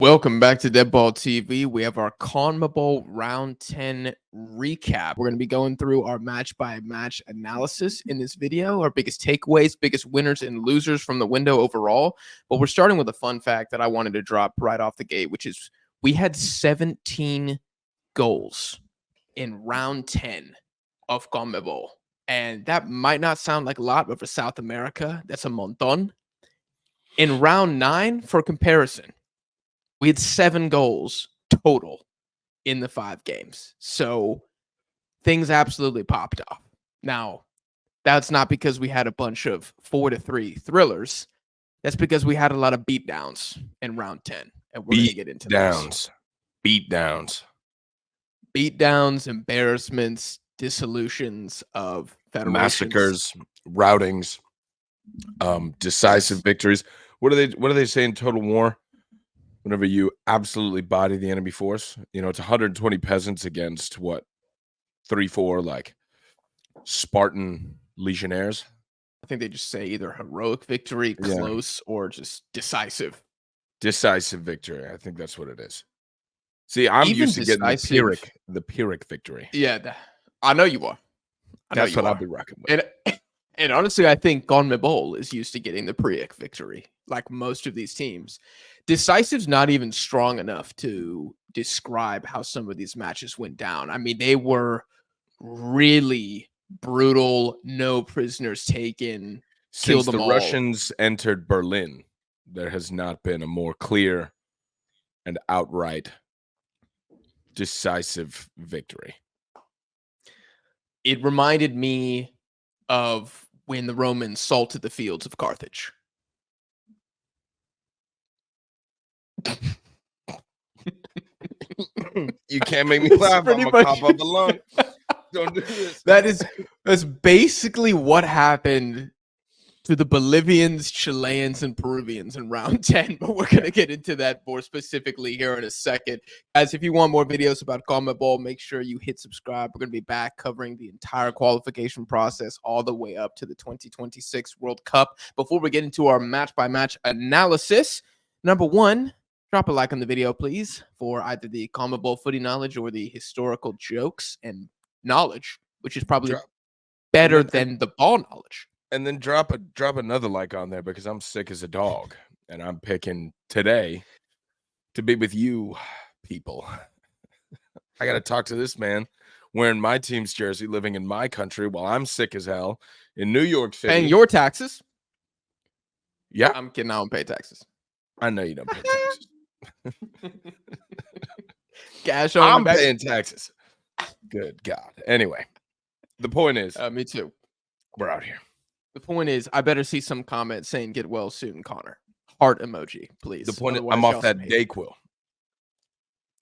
Welcome back to Deadball TV. We have our CONMEBOL Round 10 recap. We're going to be going through our match-by-match analysis in this video, our biggest takeaways, biggest winners and losers from the window overall. But we're starting with a fun fact that I wanted to drop right off the gate, which is we had 17 goals in Round 10 of CONMEBOL. And that might not sound like a lot, but for South America, that's a montón. In Round 9, for comparison, we had 7 goals total in the 5 games. So things absolutely popped off. Now, that's not because we had a bunch of 4-3 thrillers. That's because we had a lot of beatdowns in round 10. And we're going to get into those. Beatdowns, embarrassments, dissolutions of federations. massacres, routings, decisive victories. What are they saying? Total war. Whenever you absolutely body the enemy force, it's 120 peasants against what, 3-4 like Spartan legionnaires. I think they just say either heroic victory, close, or just decisive. Decisive victory. I think that's what it is. See, I'm used to getting the Pyrrhic victory. Yeah, I know you are. That's what I'll be rocking with. And honestly, I think CONMEBOL is used to getting the Pyrrhic victory, like most of these teams. Decisive's not even strong enough to describe how some of these matches went down. I mean, they were really brutal, no prisoners taken, Since the Russians entered Berlin, there has not been a more clear and outright decisive victory. It reminded me of when the Romans salted the fields of Carthage. You can't make me laugh. I'm gonna pop up the lung. Don't do this. That's basically what happened to the Bolivians, Chileans, and Peruvians in round 10, but we're going to get into that more specifically here in a second. Guys, if you want more videos about CONMEBOL, make sure you hit subscribe. We're going to be back covering the entire qualification process all the way up to the 2026 World Cup. Before we get into our match-by-match analysis, number one, drop a like on the video, please, for either the CONMEBOL footy knowledge or the historical jokes and knowledge, which is probably better than the ball knowledge. And then drop another like on there because I'm sick as a dog and I'm picking today to be with you people. I got to talk to this man wearing my team's jersey, living in my country while I'm sick as hell in New York City. Paying your taxes. Yeah. I'm kidding. I don't pay taxes. I know you don't pay taxes. Cash on. I'm paying taxes. Good God. Anyway, the point is. Me too. We're out here. The point is, I better see some comments saying "get well soon, Connor." Heart emoji, please. The point is, I'm off that Dayquil.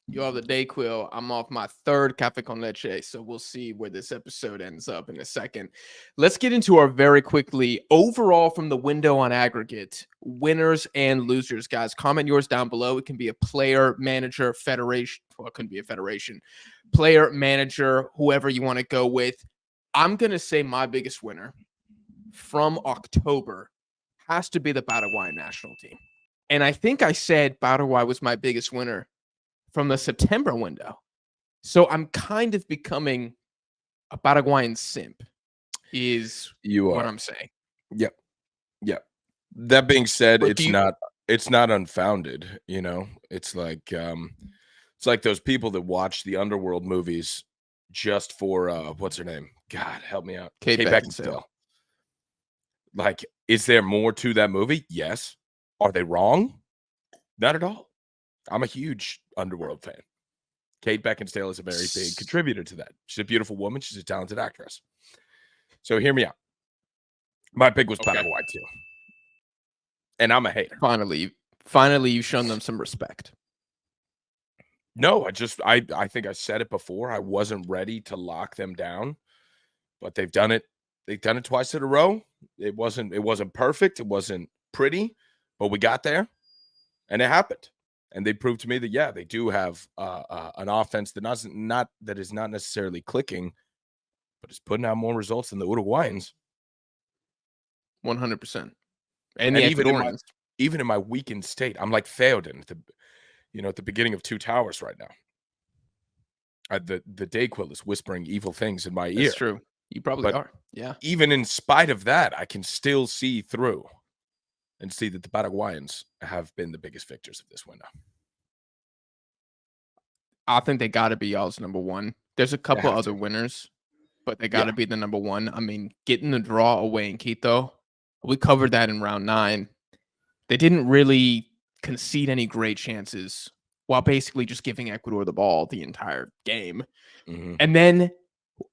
You have the Dayquil. I'm off my 3rd Café con Leche, so we'll see where this episode ends up in a second. Let's get into our very quickly overall from the window on aggregate winners and losers, guys. Comment yours down below. It can be a player, manager, federation. Well, it couldn't be a federation. Player, manager, whoever you want to go with. I'm gonna say my biggest winner from October has to be the Paraguay national team. And I think I said Paraguay was my biggest winner from the September window. So I'm kind of becoming a Paraguayan simp is what I'm saying. Yep. Yep. That being said, it's not unfounded, It's like those people that watch the underworld movies just for what's her name? God, help me out. Kate Beckinsale. Like, is there more to that movie? Yes. Are they wrong? Not at all. I'm a huge Underworld fan. Kate Beckinsale is a very big contributor to that. She's a beautiful woman. She's a talented actress. So hear me out. My pick was Paraguay too. And I'm a hater. Finally, you've shown them some respect. No, I think I said it before. I wasn't ready to lock them down, but they've done it. They've done it twice in a row. It wasn't perfect. It wasn't pretty, but we got there, and it happened. And they proved to me that they do have an offense that is not necessarily clicking, but is putting out more results than the Uruguayans. 100%. And the Ecuadorians. Even in my weakened state, I'm like Theoden. at the beginning of Two Towers right now. The Dayquil is whispering evil things in my That's ear. true. You probably But are. Yeah. even in spite of that, I can still see through and see that the Paraguayans have been the biggest victors of this window. I think they got to be y'all's number one. There's a They couple have other to. winners, but they got Yeah. to be the number one. I mean, getting the draw away in Quito, we covered that in round 9. They didn't really concede any great chances while basically just giving Ecuador the ball the entire game. Mhm. And then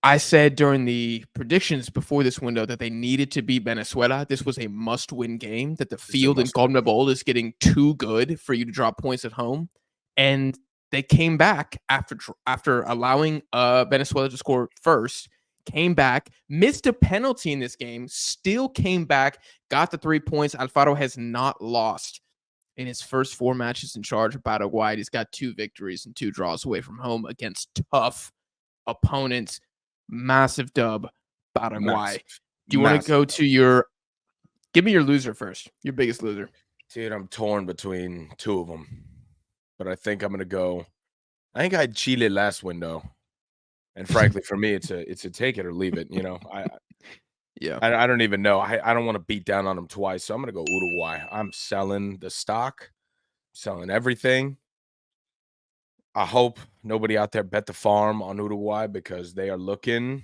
I said during the predictions before this window that they needed to beat Venezuela. This was a must-win game, that the This is a field in must-win. CONMEBOL is getting too good for you to drop points at home. And they came back after allowing Venezuela to score first, came back, missed a penalty in this game, still came back, got the 3 points. Alfaro has not lost in his first 4 matches in charge of Paraguay. He's got 2 victories and 2 draws away from home against tough opponents. Massive dub, Paraguay. Massive. Do you want to Massive. go to give me your loser first, your biggest loser? Dude, I'm torn between 2 of them. But I think I'm gonna go. I think I had Chile last window. And frankly, for me, it's a take it or leave it. Yeah, I don't even know. I don't want to beat down on them twice. So I'm gonna go Uruguay. I'm selling the stock, selling everything. I hope nobody out there bet the farm on Uruguay because they're looking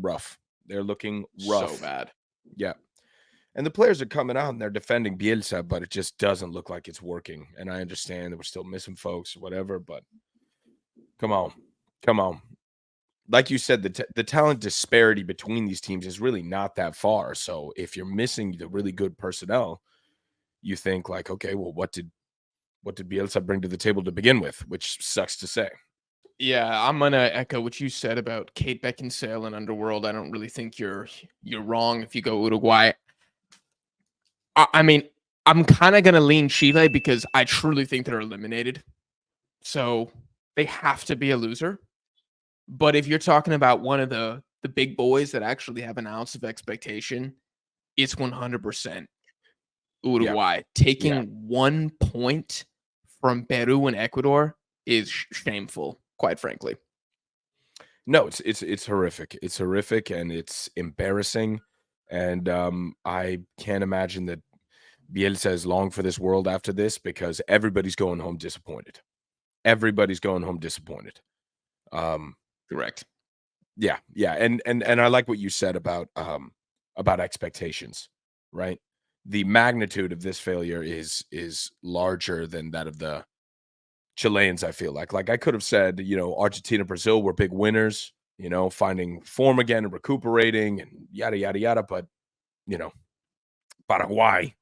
rough. They're looking so rough. bad. Yeah. And the players are coming out and they're defending Bielsa, but it just doesn't look like it's working. And I understand that we're still missing folks or whatever, but come on. Come on. Like you said, the talent disparity between these teams is really not that far. So if you're missing the really good personnel, you think like, okay, well, what did Bielsa bring to the table to begin with? Which sucks to say. Yeah, I'm gonna echo what you said about Kate Beckinsale and Underworld. I don't really think you're wrong if you go Uruguay. I mean, I'm kind of gonna lean Chile because I truly think they're eliminated. So they have to be a loser. But if you're talking about one of the big boys that actually have an ounce of expectation, it's 100% Yeah. Uruguay. Yeah. Taking 1 point from Peru and Ecuador is shameful, quite frankly. No, it's horrific. It's horrific and it's embarrassing. And I can't imagine that Bielsa is long for this world after this because everybody's going home disappointed. Everybody's going home disappointed. Um, Correct. yeah, yeah, and I like what you said about expectations, right? The magnitude of this failure is larger than that of the Chileans, I feel like I could have said, Argentina, Brazil were big winners, finding form again and recuperating and yada yada yada. But you know, Paraguay,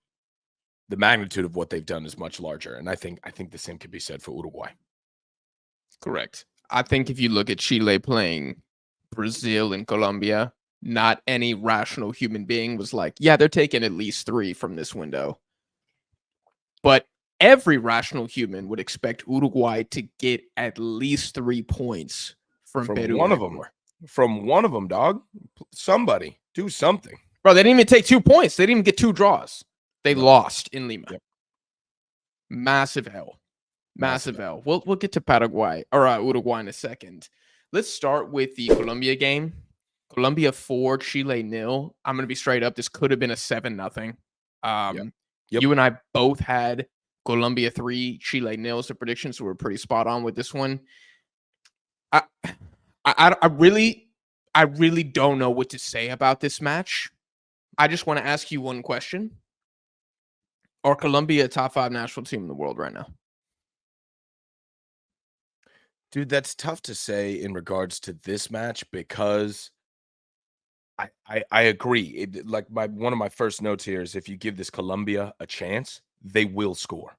the magnitude of what they've done is much larger, and I think the same could be said for Uruguay. Correct. I think if you look at Chile playing Brazil and Colombia, not any rational human being was like, yeah, they're taking at least 3 from this window. But every rational human would expect Uruguay to get at least 3 points from From Peru one and of them, Ecuador. dog. Somebody do something. Bro, they didn't even take 2 points. They didn't even get 2 draws. They No. lost in Lima. Yep. Massive L. Massive Massive L. We'll get to Paraguay or Uruguay in a second. Let's start with the Colombia game. Colombia 4, Chile 0. I'm gonna be straight up. This could have been a 7-0. Yep. Yep. You and I both had Colombia 3, Chile 0 as the predictions, so we're pretty spot on with this one. I really don't know what to say about this match. I just want to ask you one question. Are Colombia a top 5 national team in the world right now? Dude, that's tough to say in regards to this match because I agree. Like one of my first notes here is if you give this Colombia a chance, they will score.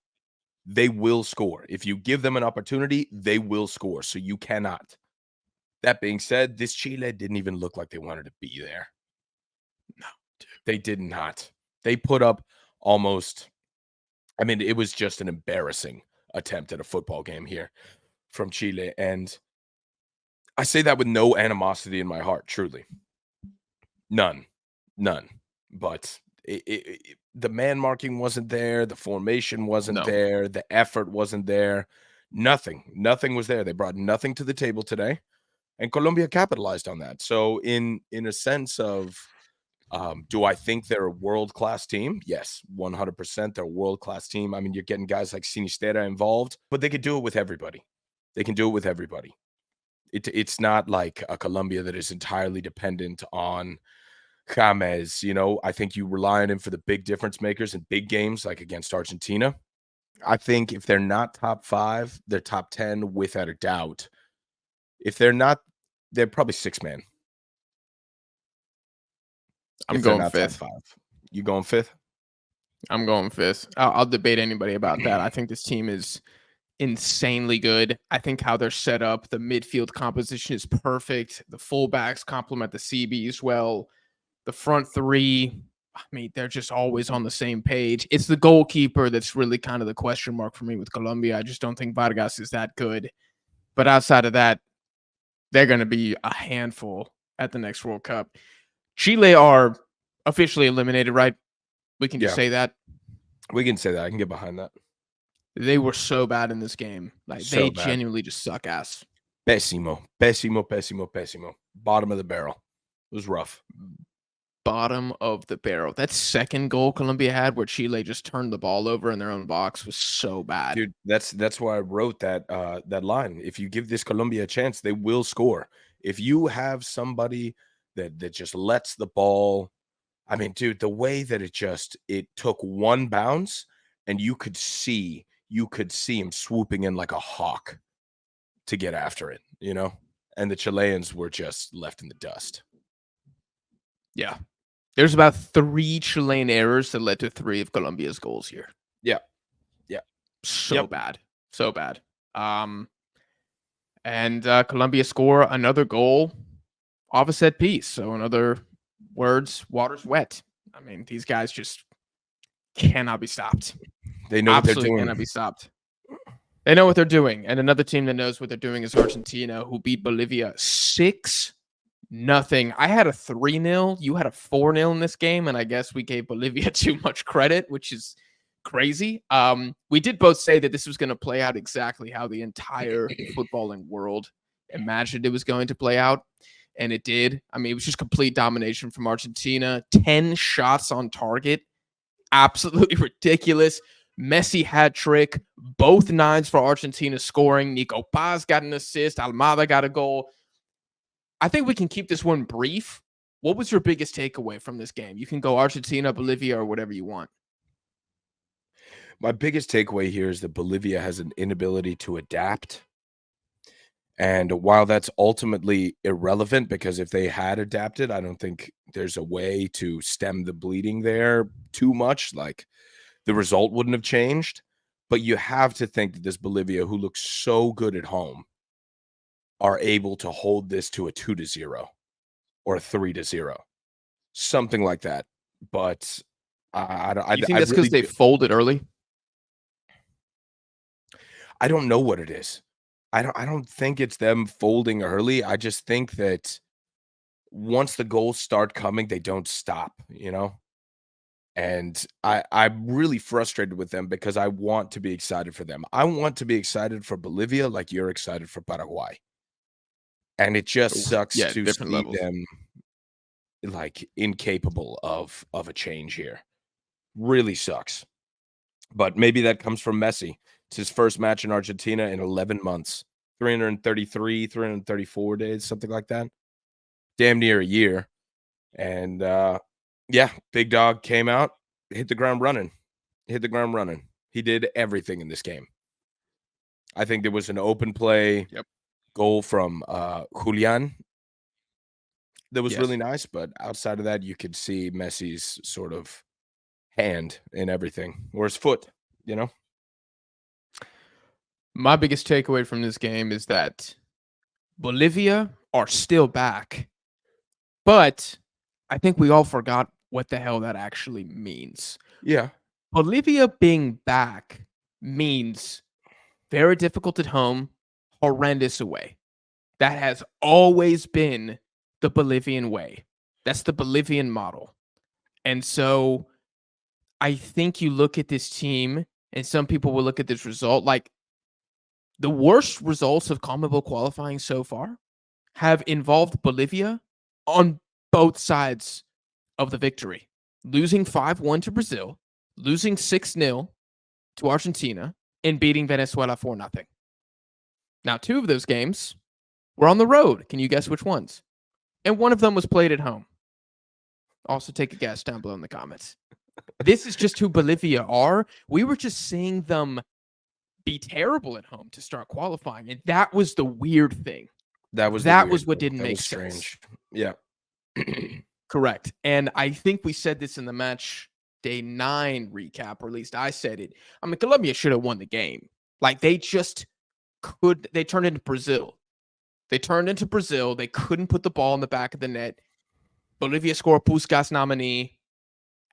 They will score. If you give them an opportunity, they will score. So you cannot. That being said, this Chile didn't even look like they wanted to be there. No, dude. They did not. They put up almost, I mean, it was just an embarrassing attempt at a football game here from Chile. And I say that with no animosity in my heart, truly. None. But the man marking wasn't there, the formation wasn't No. there, the effort wasn't there. Nothing was there. They brought nothing to the table today, and Colombia capitalized on that. So in a sense of, do I think they're a world-class team? Yes, 100%, they're a world-class team. I mean, you're getting guys like Sinistera involved, but they could do it with everybody. They can do it with everybody. It's not like a Colombia that is entirely dependent on James. I think you rely on him for the big difference makers in big games, like against Argentina. I think if they're not top 5, they're top 10 without a doubt. If they're not, they're probably 6-man I'm if they're going not top fifth. 5. You going 5th? I'm going fifth. I'll debate anybody about that. I think this team is insanely good. I think how they're set up, the midfield composition is perfect. The fullbacks complement the CBs well. The front three, I mean, they're just always on the same page. It's the goalkeeper that's really kind of the question mark for me with Colombia. I just don't think Vargas is that good. But outside of that, they're going to be a handful at the next World Cup. Chile are officially eliminated, right? We can just Yeah, say that. we can say that. I can get behind that. They were so bad in this game. Like, they So bad. genuinely just suck ass. Pésimo, pésimo, pésimo, pésimo. Bottom of the barrel. It was rough. Bottom of the barrel. That second goal Colombia had where Chile just turned the ball over in their own box was so bad. Dude, that's why I wrote that line. If you give this Colombia a chance, they will score. If you have somebody that just lets the ball, I mean, dude, the way that it took one bounce and you could see him swooping in like a hawk to get after it, And the Chileans were just left in the dust. Yeah. There's about 3 Chilean errors that led to 3 of Colombia's goals here. Yeah. Yeah. So Yep. bad. So bad. And Colombia score another goal off a set piece. So in other words, water's wet. I mean, these guys just cannot be stopped. They know what they're Absolutely doing. cannot be stopped. They know what they're doing. And another team that knows what they're doing is Argentina, who beat Bolivia 6-0. I had a 3-0. You had a 4-0 in this game. And I guess we gave Bolivia too much credit, which is crazy. We did both say that this was going to play out exactly how the entire footballing world imagined it was going to play out. And it did. I mean, it was just complete domination from Argentina. 10 shots on target. Absolutely ridiculous. Messi hat trick. Both nines for Argentina scoring. Nico Paz got an assist. Almada got a goal. I think we can keep this one brief. What was your biggest takeaway from this game? You can go Argentina, Bolivia, or whatever you want. My biggest takeaway here is that Bolivia has an inability to adapt. And while that's ultimately irrelevant, because if they had adapted, I don't think there's a way to stem the bleeding there too much. Like, the result wouldn't have changed. But you have to think that this Bolivia, who looks so good at home, are able to hold this to a 2-0 or a 3-0, something like that. But You think I that's really because they do. folded early? I don't know what it is. I don't think it's them folding early. I just think that once the goals start coming, they don't stop. And I'm really frustrated with them because I want to be excited for them. I want to be excited for Bolivia like you're excited for Paraguay. And it just Oof. sucks Yeah, to different see levels. them like incapable of a change here. Really sucks. But maybe that comes from Messi. It's his first match in Argentina in 11 months. 333, 334 days, something like that. Damn near a year. And yeah, big dog came out, hit the ground running. Hit the ground running. He did everything in this game. I think there was an open play Yep. goal from Julian that was Yes. really nice, but outside of that, you could see Messi's sort of hand in everything, or his foot. My biggest takeaway from this game is that Bolivia are still back, but I think we all forgot what the hell that actually means. Yeah. Bolivia being back means very difficult at home, horrendous away. That has always been the Bolivian way. That's the Bolivian model. And so I think you look at this team, and some people will look at this result like the worst results of CONMEBOL qualifying so far have involved Bolivia on both sides of the victory, losing 5-1 to Brazil, losing 6-0 to Argentina, and beating Venezuela 4-0. Now, 2 of those games were on the road. Can you guess which ones? And one of them was played at home. Also, take a guess down below in the comments. This is just who Bolivia are. We were just seeing them be terrible at home to start qualifying, and that was the weird thing. That was What didn't make sense. Strange. Yeah. Correct. And I think we said this in the match day 9 recap, or at least I said it. I mean, Colombia should have won the game. Like, they just could. They turned into Brazil. They couldn't put the ball in the back of the net. Bolivia scored Puskas nominee.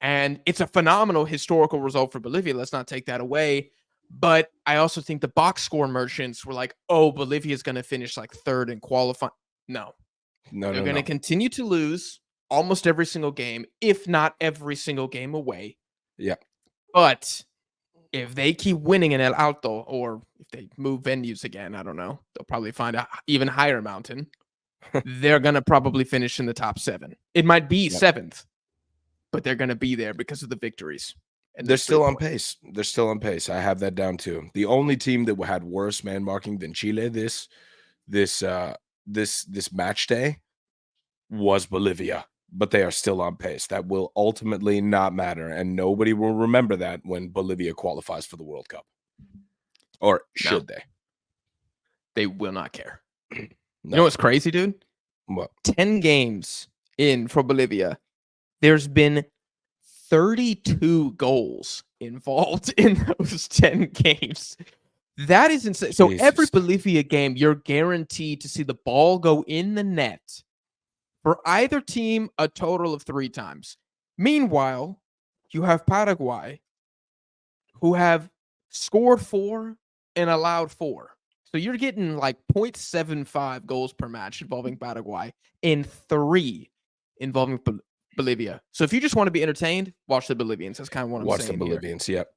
And it's a phenomenal historical result for Bolivia. Let's not take that away. But I also think the box score merchants were like, oh, Bolivia's going to finish like 3rd in qualifying. No. They're going to continue to lose almost every single game, if not every single game away. Yeah. But if they keep winning in El Alto, or if they move venues again, I don't know, they'll probably find an even higher mountain. They're going to probably finish in the top 7. It might be 7th, but they're going to be there because of the victories. And they're still on pace. They're still on pace. I have that down too. The only team that had worse man marking than Chile this match day was Bolivia, but they are still on pace. That will ultimately not matter, and nobody will remember that when Bolivia qualifies for the World Cup. Or should they? They will not care. No. You know what's crazy, dude? What? 10 games in for Bolivia. There's been 32 goals involved in those 10 games. That is insane. So every Bolivia game, you're guaranteed to see the ball go in the net for either team a total of 3 times. Meanwhile, you have Paraguay, who have scored 4 and allowed 4. So you're getting like 0.75 goals per match involving Paraguay and 3 involving Bolivia. So if you just want to be entertained, watch the Bolivians. That's kind of what I'm saying. Watch the Bolivians, yep.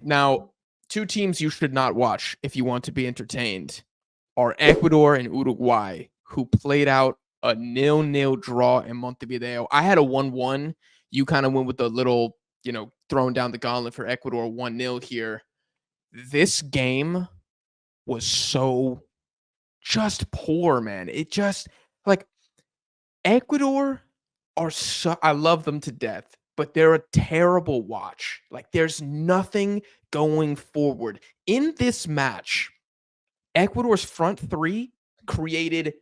Now, 2 teams you should not watch if you want to be entertained are Ecuador and Uruguay, who played out a 0-0 draw in Montevideo. I had a 1-1. You kind of went with the little, throwing down the gauntlet for Ecuador 1-0 here. This game was so just poor, man. It just, like, Ecuador are so, I love them to death, but they're a terrible watch. Like, there's nothing going forward. In this match, Ecuador's front 3 created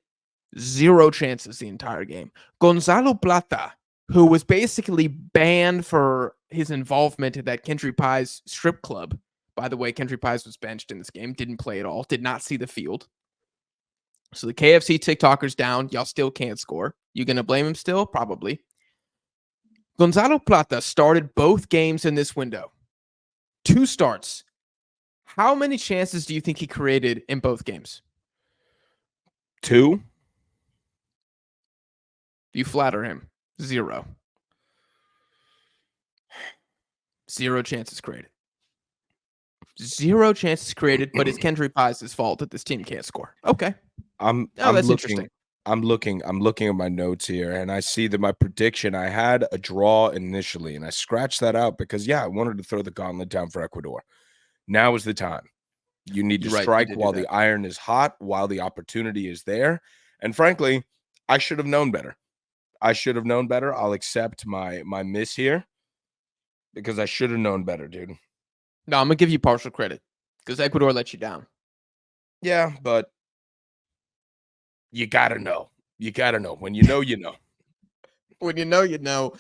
0 chances the entire game. Gonzalo Plata, who was basically banned for his involvement in that Kendry Pies strip club. By the way, Kendry Pies was benched in this game, didn't play at all, did not see the field. So the KFC TikTokers down. Y'all still can't score. You gonna blame him still? Probably. Gonzalo Plata started both games in this window. 2 starts. How many chances do you think he created in both games? 2. You flatter him. 0. 0 chances created. 0 chances created, but it's Kendry Pies' fault that this team can't score. Okay. That's interesting. I'm looking at my notes here, and I see that my prediction, I had a draw initially, and I scratched that out because, I wanted to throw the gauntlet down for Ecuador. Now is the time. You need to strike while the iron is hot, while the opportunity is there. And frankly, I should have known better. I'll accept my miss here because I should have known better, dude. No, I'm going to give you partial credit because Ecuador let you down. Yeah, but you got to know. You got to know. When you know, you know. When you know, you know.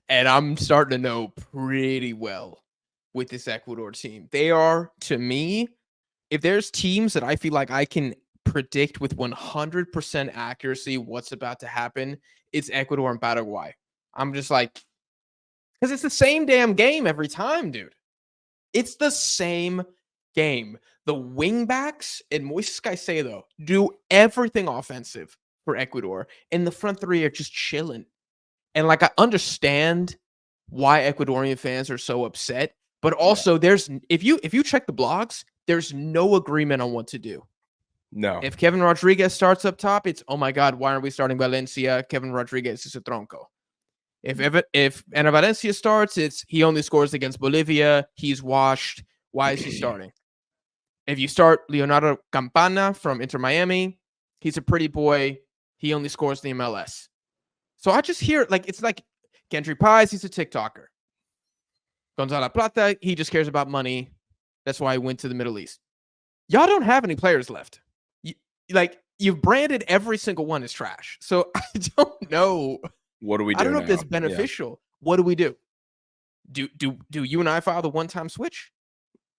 And I'm starting to know pretty well with this Ecuador team. They are, to me, if there's teams that I feel like I can predict with 100% accuracy what's about to happen, it's Ecuador and Paraguay. I'm just like, because it's the same damn game every time, dude. It's the same game. The wingbacks and Moises Caicedo do everything offensive for Ecuador, and the front 3 are just chilling. And, like, I understand why Ecuadorian fans are so upset. But Yeah. also, there's if you check the blogs, there's no agreement on what to do. No. If Kevin Rodriguez starts up top, it's oh my god, why aren't we starting Valencia? Kevin Rodriguez is a tronco. If Ana Valencia starts, it's he only scores against Bolivia. He's washed. Why is he starting? If you start Leonardo Campana from Inter Miami, he's a pretty boy. He only scores the MLS. So I just hear like it's like Kendry Pies, he's a TikToker. Gonzalo Plata, he just cares about money. That's why he went to the Middle East. Y'all don't have any players left. You've branded every single one as trash. So I don't know. What do we do? I don't know now? if that's beneficial. Yeah. What do we do? Do you and I file the one-time switch?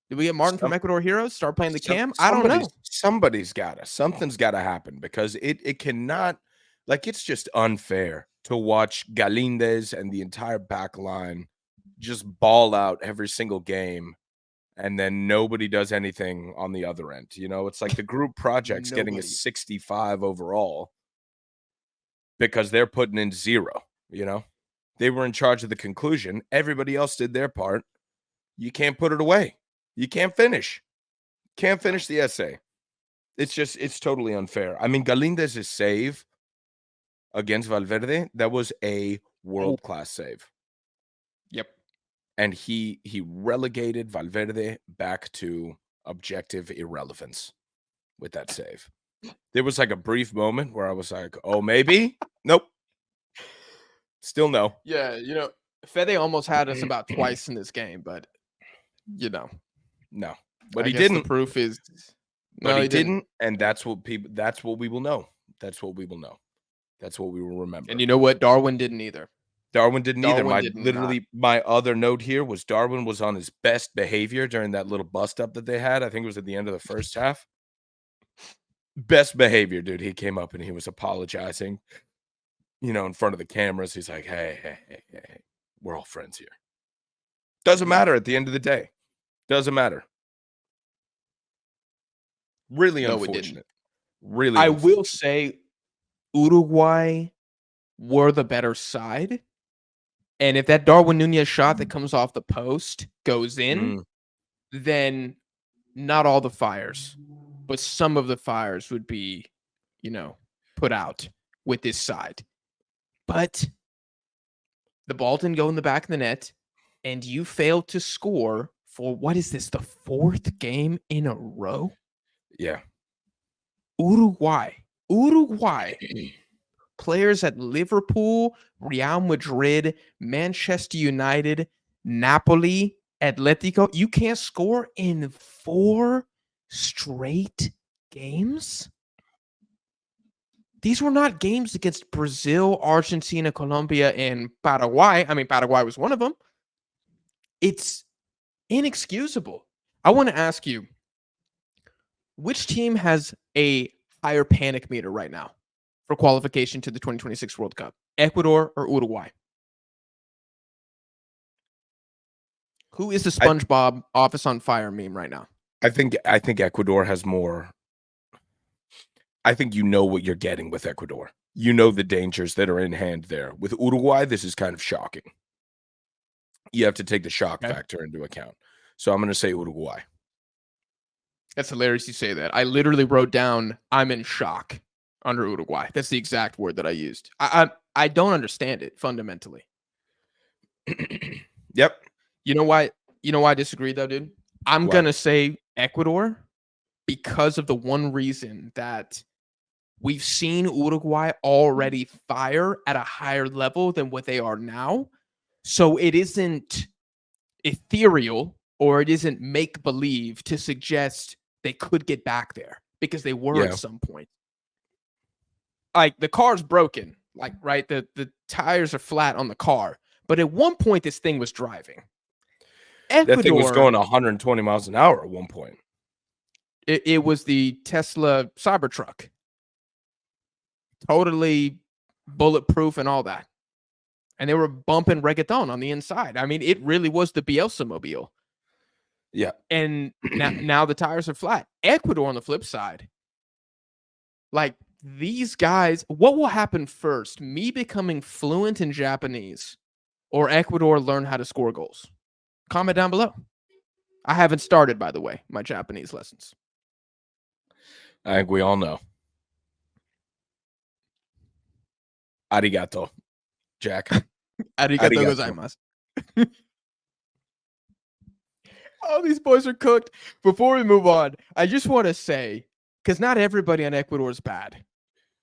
Do we get Martin from Ecuador Heroes start playing the cam? I don't know. Somebody's got to. Something's got to happen because it cannot, like, it's just unfair to watch Galindez and the entire back line just ball out every single game, and then nobody does anything on the other end. You know, it's like the group project's getting a 65 overall because they're putting in 0, you know? They were in charge of the conclusion. Everybody else did their part. You can't put it away. You can't finish. Can't finish the essay. It's totally unfair. I mean, Galindez's save against Valverde, that was a world-class save. Yep. And he relegated Valverde back to objective irrelevance with that save. There was like a brief moment where I was like, oh, maybe? Nope. Still no. Yeah, you know, Fede almost had us about twice in this game, but you know. No. But he didn't. The proof is but he didn't, and that's what we will know. That's what we will know. That's what we will remember. And you know what? Darwin didn't either. Darwin didn't either. My other note here was Darwin was on his best behavior during that little bust up that they had. I think it was at the end of the first half. Best behavior, dude. He came up and he was apologizing, you know, in front of the cameras. He's like, hey, we're all friends here. Doesn't matter at the end of the day. Doesn't matter. Really unfortunate. Really I will say Uruguay were the better side. And if that Darwin Nunez shot that comes off the post goes in, then not all the fires, but some of the fires would be, you know, put out with this side. But the ball didn't go in the back of the net, and you failed to score for, what is this, the 4th game in a row? Yeah. Uruguay. Players at Liverpool, Real Madrid, Manchester United, Napoli, Atletico. You can't score in 4 straight games? These were not games against Brazil, Argentina, Colombia, and Paraguay. I mean, Paraguay was one of them. It's inexcusable. I want to ask you, which team has a higher panic meter right now for qualification to the 2026 World Cup? Ecuador or Uruguay? Who is the SpongeBob Office on Fire meme right now? I think Ecuador has more. I think you know what you're getting with Ecuador. You know the dangers that are in hand there. With Uruguay, this is kind of shocking. You have to take the shock factor into account. So I'm going to say Uruguay. That's hilarious you say that. I literally wrote down, I'm in shock under Uruguay. That's the exact word that I used. I don't understand it fundamentally. Yep. You know why I disagree though, dude? I'm going to say Ecuador because of the one reason that we've seen Uruguay already fire at a higher level than what they are now. So it isn't ethereal or it isn't make-believe to suggest they could get back there because they were at some point. Like, the car's broken, like, right? The tires are flat on the car. But at one point, this thing was driving. Ecuador, that thing was going 120 miles an hour at one point. It was the Tesla Cybertruck. Totally bulletproof and all that. And they were bumping reggaeton on the inside. I mean, it really was the Bielsa mobile. Yeah. And now the tires are flat. Ecuador on the flip side. Like, these guys, what will happen first? Me becoming fluent in Japanese or Ecuador learn how to score goals? Comment down below. I haven't started, by the way, my Japanese lessons. I think we all know. Arigato, Jack. Arigato gozaimasu. Oh, these boys are cooked. Before we move on, I just want to say, because not everybody on Ecuador is bad.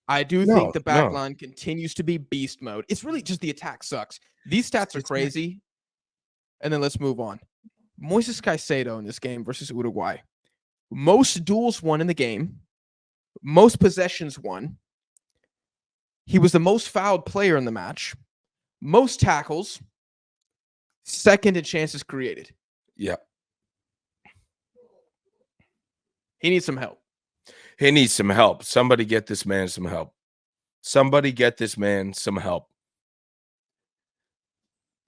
I do think the back line continues to be beast mode. It's really just the attack sucks. These stats are crazy. And then let's move on. Moises Caicedo in this game versus Uruguay. Most duels won in the game. Most possessions won. He was the most fouled player in the match. Most tackles. Second in chances created. Yeah. He needs some help. He needs some help. Somebody get this man some help. Somebody get this man some help.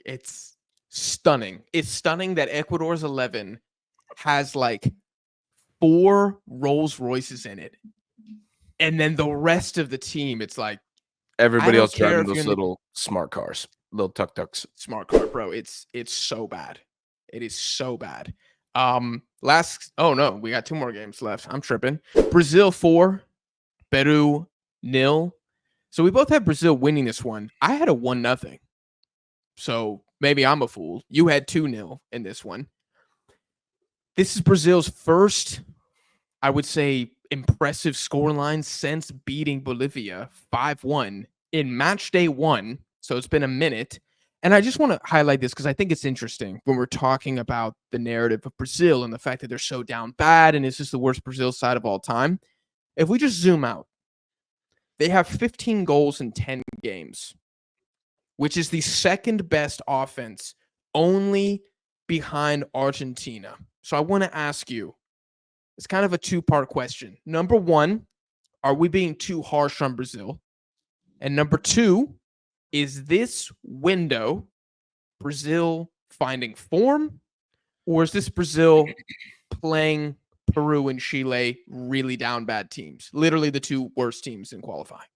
It's stunning. It's stunning that Ecuador's 11 has like 4 Rolls Royces in it. And then the rest of the team, it's like everybody else driving those little smart cars, little tuk-tuks. Smart car, bro. It's so bad. It is so bad. Oh no, we got 2 more games left. I'm tripping. Brazil 4, Peru 0. So we both have Brazil winning this one. I had a 1-0. So maybe I'm a fool. You had 2-0 in this one. This is Brazil's first, I would say, impressive scoreline since beating Bolivia 5-1 in match day 1. So it's been a minute. And I just want to highlight this because I think it's interesting when we're talking about the narrative of Brazil and the fact that they're so down bad and it's just the worst Brazil side of all time. If we just zoom out, they have 15 goals in 10 games, which is the second best offense, only behind Argentina. So I want to ask you, it's kind of a 2-part question. Number 1, are we being too harsh on Brazil? And number 2, is this window Brazil finding form, or is this Brazil playing Peru and Chile really down bad teams? Literally the 2 worst teams in qualifying.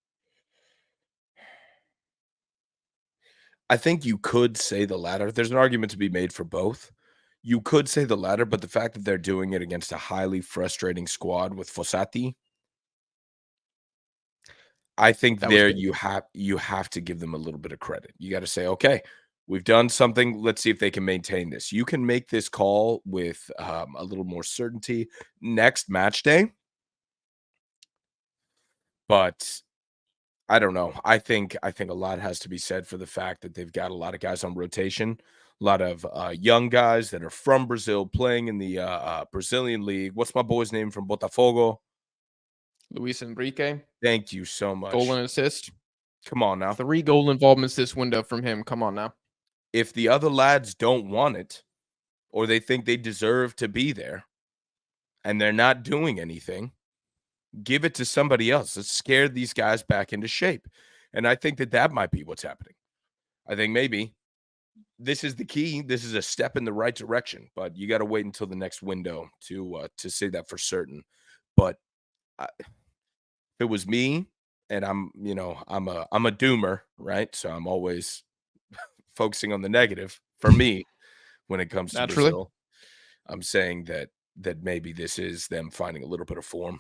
I think you could say the latter. There's an argument to be made for both. You could say the latter, but the fact that they're doing it against a highly frustrating squad with Fossati, I think there you have to give them a little bit of credit. You got to say, okay, we've done something. Let's see if they can maintain this. You can make this call with a little more certainty next match day. But I don't know. I think a lot has to be said for the fact that they've got a lot of guys on rotation, a lot of young guys that are from Brazil playing in the Brazilian league. What's my boy's name from Botafogo? Luis Enrique. Thank you so much. Goal and assist. Come on now. 3 goal involvements this window from him. Come on now. If the other lads don't want it or they think they deserve to be there and they're not doing anything, give it to somebody else. Let's scare these guys back into shape. And I think that might be what's happening. I think maybe this is the key. This is a step in the right direction, but you got to wait until the next window to say that for certain. But if it was me, and I'm a doomer, right? So I'm always focusing on the negative for me when it comes to Brazil. I'm saying that maybe this is them finding a little bit of form.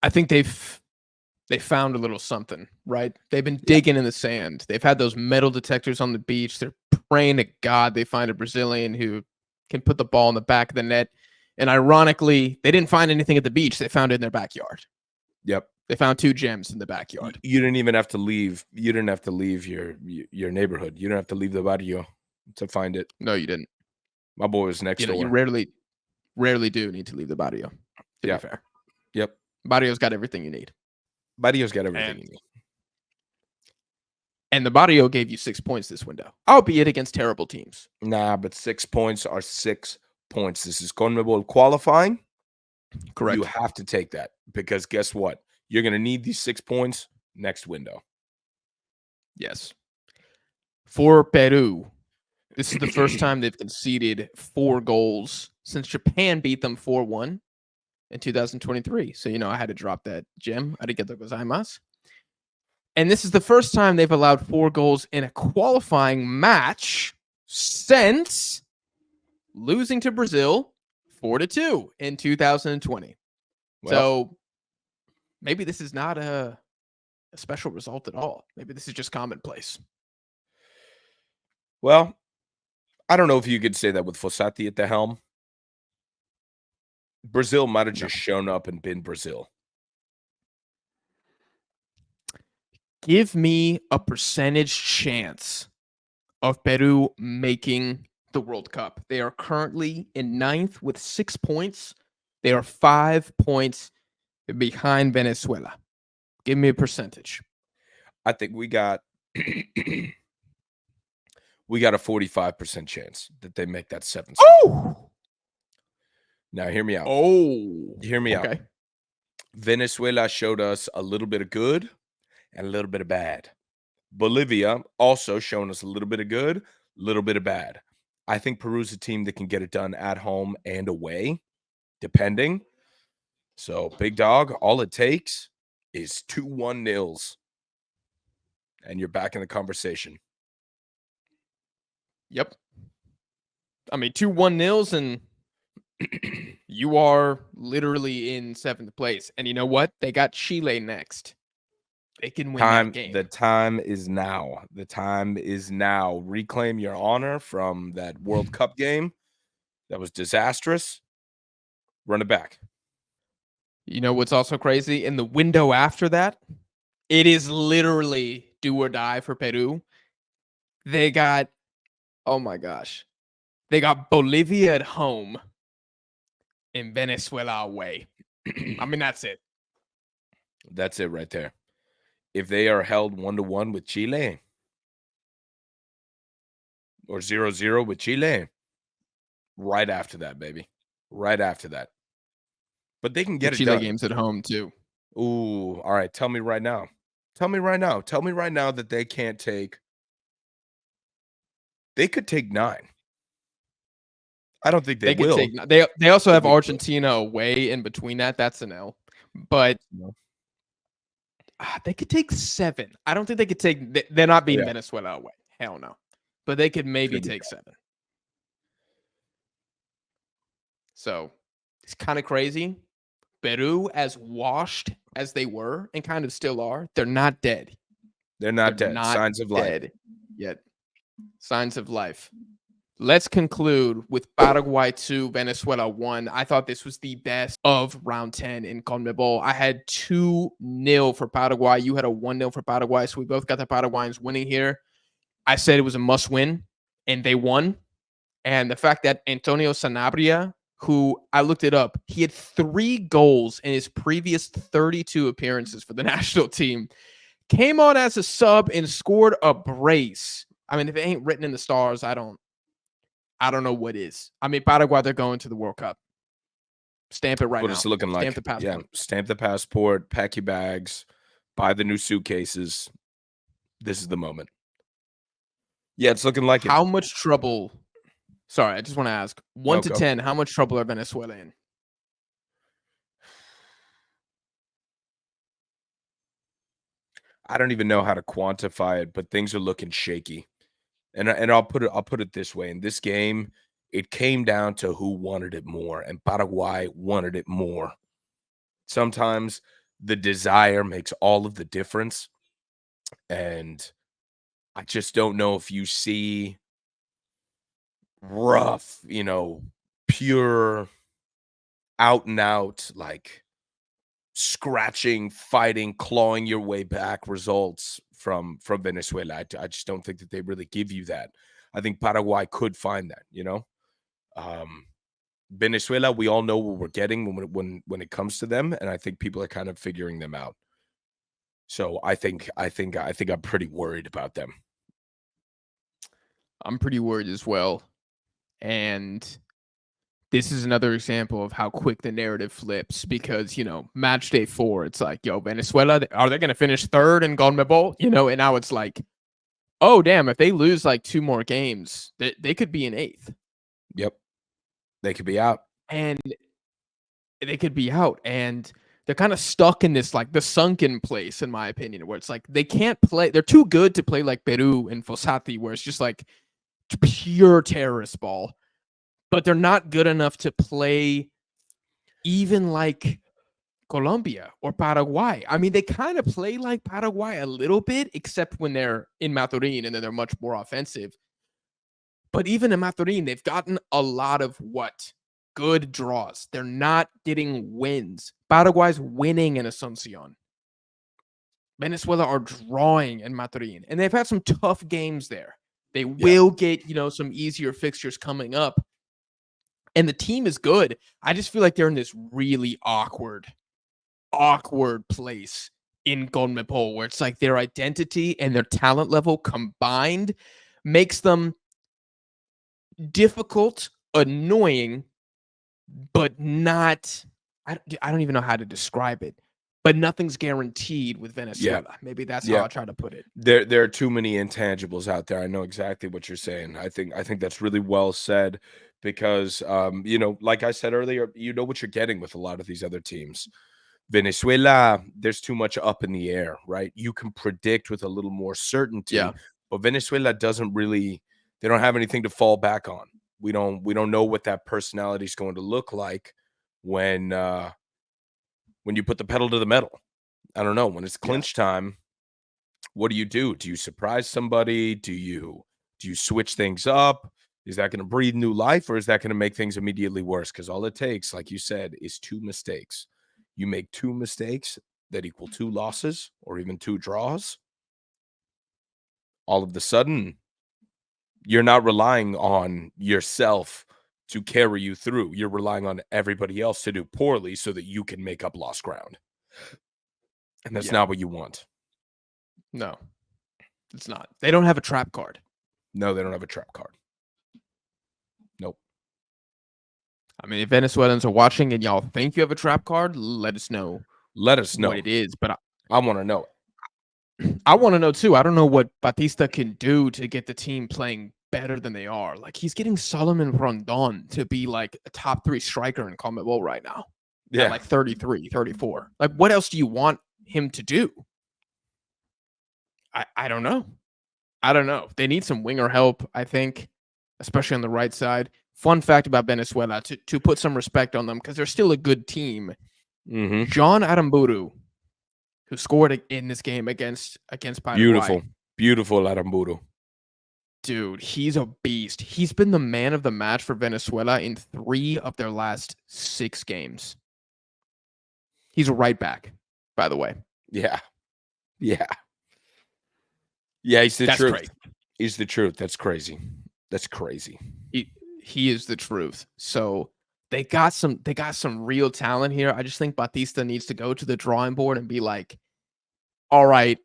I think they found a little something, right? They've been digging in the sand. They've had those metal detectors on the beach. They're praying to God they find a Brazilian who can put the ball in the back of the net. And ironically, they didn't find anything at the beach. They found it in their backyard. Yep. They found 2 gems in the backyard. You didn't even have to leave. You didn't have to leave your neighborhood. You didn't have to leave the barrio to find it. No, you didn't. My boy was next door. You rarely do need to leave the barrio, to be fair. Yep. Barrio's got everything you need. Barrio's got everything you need. And the barrio gave you 6 points this window, albeit against terrible teams. Nah, but 6 points are 6 points. This is CONMEBOL qualifying. Correct. You have to take that because guess what? You're going to need these 6 points next window. Yes. For Peru, this is the first time they've conceded 4 goals since Japan beat them 4-1 in 2023. So, I had to drop that gem. Arigatou gozaimasu. And this is the first time they've allowed 4 goals in a qualifying match since losing to Brazil 4-2 in 2020. Well, So maybe this is not a special result at all. Maybe this is just commonplace. well, I don't know if you could say that with Fossati at the helm. Brazil might have No. just shown up and been Brazil. Give me a percentage chance of Peru making the World Cup. They are currently in 9th with 6 points. They are 5 points behind Venezuela. Give me a percentage. I think we got we got a 45% chance that they make that 7th spot. Oh! Now hear me out. Oh. Hear me out. Okay. Venezuela showed us a little bit of good and a little bit of bad. Bolivia also shown us a little bit of good, a little bit of bad. I think Peru's a team that can get it done at home and away, depending. So, big dog, all it takes is 2-1 nils, and you're back in the conversation. Yep. I mean, 2-1 nils, and you are literally in 7th place. And you know what? They got Chile next. They can win that game. The time is now. The time is now. Reclaim your honor from that World Cup game that was disastrous. Run it back. You know what's also crazy? In the window after that, it is literally do or die for Peru. They got, oh my gosh, they got Bolivia at home and Venezuela away. I mean, that's it. That's it right there. If they are held 1-1 with Chile or 0-0 with Chile, right after that, baby. Right after that. But they can get The it Chile done. games at home too. Ooh, all right. Tell me right now. Tell me right now. Tell me right now that they can't take. They could take 9. I don't think they Could will. take. They also have They could. Argentina away in between that. That's an L. But No. they could take 7. I don't think they could take. They're not beating Yeah. Venezuela away. Hell no. But they could maybe Could be take tough. 7. So it's kind of crazy. Peru, as washed as they were and kind of still are, they're not dead. They're not dead. Not Signs of life. dead yet. Signs of life. Let's conclude with Paraguay 2, Venezuela 1. I thought this was the best of round 10 in CONMEBOL. I had 2-0 for Paraguay. You had a 1-0 for Paraguay. So we both got the Paraguayans winning here. I said it was a must win, and they won. And the fact that Antonio Sanabria, who I looked it up, he had 3 goals in his previous 32 appearances for the national team, came on as a sub and scored a brace. I mean, if it ain't written in the stars, I don't know what is. I mean, Paraguay, they're going to the World Cup. Stamp it right now. What it's looking like. Stamp the passport. Yeah. Stamp the passport, pack your bags, buy the new suitcases. This is the moment. Yeah, it's looking like it. How much trouble? Sorry, I just want to ask. 1 to 10, how much trouble are Venezuela in? I don't even know how to quantify it, but things are looking shaky. And I'll put it this way. In this game, it came down to who wanted it more, and Paraguay wanted it more. Sometimes the desire makes all of the difference. And I just don't know if you see rough, pure out and out, like scratching, fighting, clawing your way back results from Venezuela. I just don't think that they really give you that. I think Paraguay could find that, Venezuela, we all know what we're getting when it comes to them, and I think people are kind of figuring them out. So I think I'm pretty worried about them. I'm pretty worried as well. And this is another example of how quick the narrative flips because, match day 4, it's like, yo, Venezuela, are they going to finish 3rd in CONMEBOL? And now it's like, oh, damn, if they lose like 2 more games, they could be in 8th. Yep. They could be out. And they could be out. And they're kind of stuck in this like the sunken place, in my opinion, where it's like they can't play. They're too good to play like Peru and Fossati, where it's just like pure terrorist ball, but they're not good enough to play even like Colombia or Paraguay. I mean, they kind of play like Paraguay a little bit, except when they're in Maturin and then they're much more offensive. But even in Maturin, they've gotten a lot of what? Good draws. They're not getting wins. Paraguay's winning in Asuncion. Venezuela are drawing in Maturin, and they've had some tough games there. They will get, some easier fixtures coming up. And the team is good. I just feel like they're in this really awkward place in CONMEBOL where it's like their identity and their talent level combined makes them difficult, annoying, but not, I don't even know how to describe it, but nothing's guaranteed with Venezuela. Yeah. Maybe that's how I try to put it. There are too many intangibles out there. I know exactly what you're saying. I think that's really well said because like I said earlier, you know what you're getting with a lot of these other teams. Venezuela, there's too much up in the air, right? You can predict with a little more certainty, but Venezuela doesn't really, they don't have anything to fall back on. We don't know what that personality is going to look like when you put the pedal to the metal. I don't know. When it's clinch time, what do you do? Do you surprise somebody? Do you switch things up? Is that going to breathe new life, or is that going to make things immediately worse? Because all it takes, like you said, is 2 mistakes. You make 2 mistakes that equal 2 losses or even 2 draws. All of a sudden, you're not relying on yourself to carry you through. You're relying on everybody else to do poorly so that you can make up lost ground. And that's not what you want. No, it's not. They don't have a trap card. No, they don't have a trap card. Nope. I mean, if Venezuelans are watching and y'all think you have a trap card, let us know. Let us know what it is. But I want to know it. I want to know too. I don't know what Batista can do to get the team playing better than they are. Like he's getting Solomon Rondon to be like a top 3 striker in CONMEBOL right now. Yeah, like 33, 34. Like what else do you want him to do? I don't know. I don't know. They need some winger help, I think, especially on the right side. Fun fact about Venezuela, to put some respect on them, because they're still a good team. John Aramburu, who scored in this game against Paraguay. Beautiful Aramburu. Dude, he's a beast. He's been the man of the match for Venezuela in 3 of their last 6 games. He's a right back, by the way. Yeah, he's the truth. Crazy. He's the truth. That's crazy. He is the truth. So they got some real talent here. I just think Batista needs to go to the drawing board and be like, all right,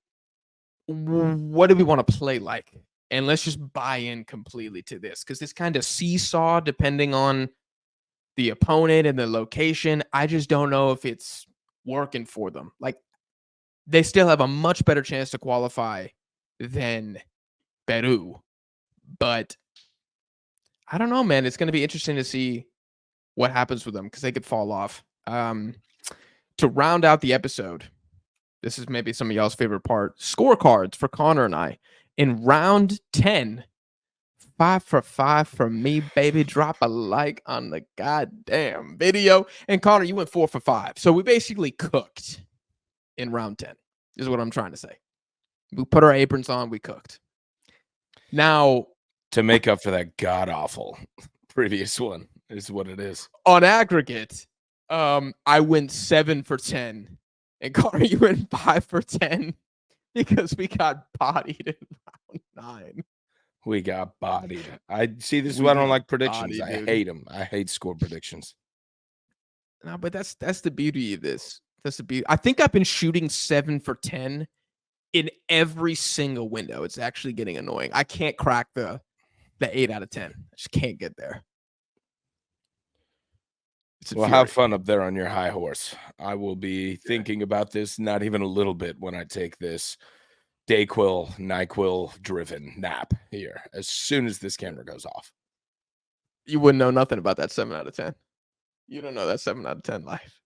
what do we want to play like? And let's just buy in completely to this, because this kind of seesaw depending on the opponent and the location. I just don't know if it's working for them. Like they still have a much better chance to qualify than Peru, but I don't know, man. It's going to be interesting to see what happens with them because they could fall off. To round out the episode, this is maybe some of y'all's favorite part. Scorecards for Connor and I. In round 10, 5 for 5 from me, baby. Drop a like on the goddamn video. And Connor, you went 4 for 5. So we basically cooked in round 10, is what I'm trying to say. We put our aprons on, we cooked. Now, to make up for that god-awful previous one is what it is. On aggregate, I went 7 for 10. And Connor, you went 5 for 10 because we got bodied in round 9. We got bodied. I see. This is why I don't like predictions. I hate them. I hate score predictions. No, but that's the beauty of this. That's the beauty. I think I've been shooting 7 for 10 in every single window. It's actually getting annoying. I can't crack the 8 out of 10. I just can't get there. Well, have fun up there on your high horse. I will be thinking about this not even a little bit when I take this Dayquil, NyQuil driven nap here as soon as this camera goes off. You wouldn't know nothing about that 7 out of 10. You don't know that 7 out of 10 life.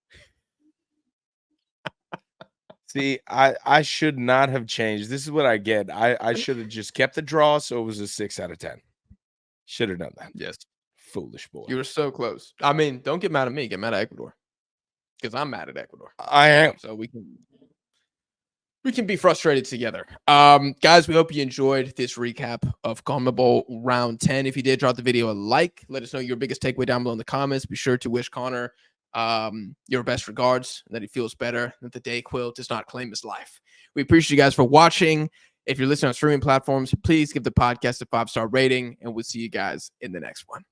See, I should not have changed. This is what I get. I should have just kept the draw, so it was a 6 out of 10. Should have done that. Yes, Foolish boy. you were so close. I mean, don't get mad at me. Get mad at Ecuador because I'm mad at Ecuador. I am. So we can be frustrated together. Guys, we hope you enjoyed this recap of CONMEBOL round 10. If you did, drop the video a like. Let us know your biggest takeaway down below in the comments. Be sure to wish Connor your best regards, and that he feels better, that the day quill does not claim his life. We appreciate you guys for watching. If you're listening on streaming platforms, please give the podcast a 5-star rating, and we'll see you guys in the next one.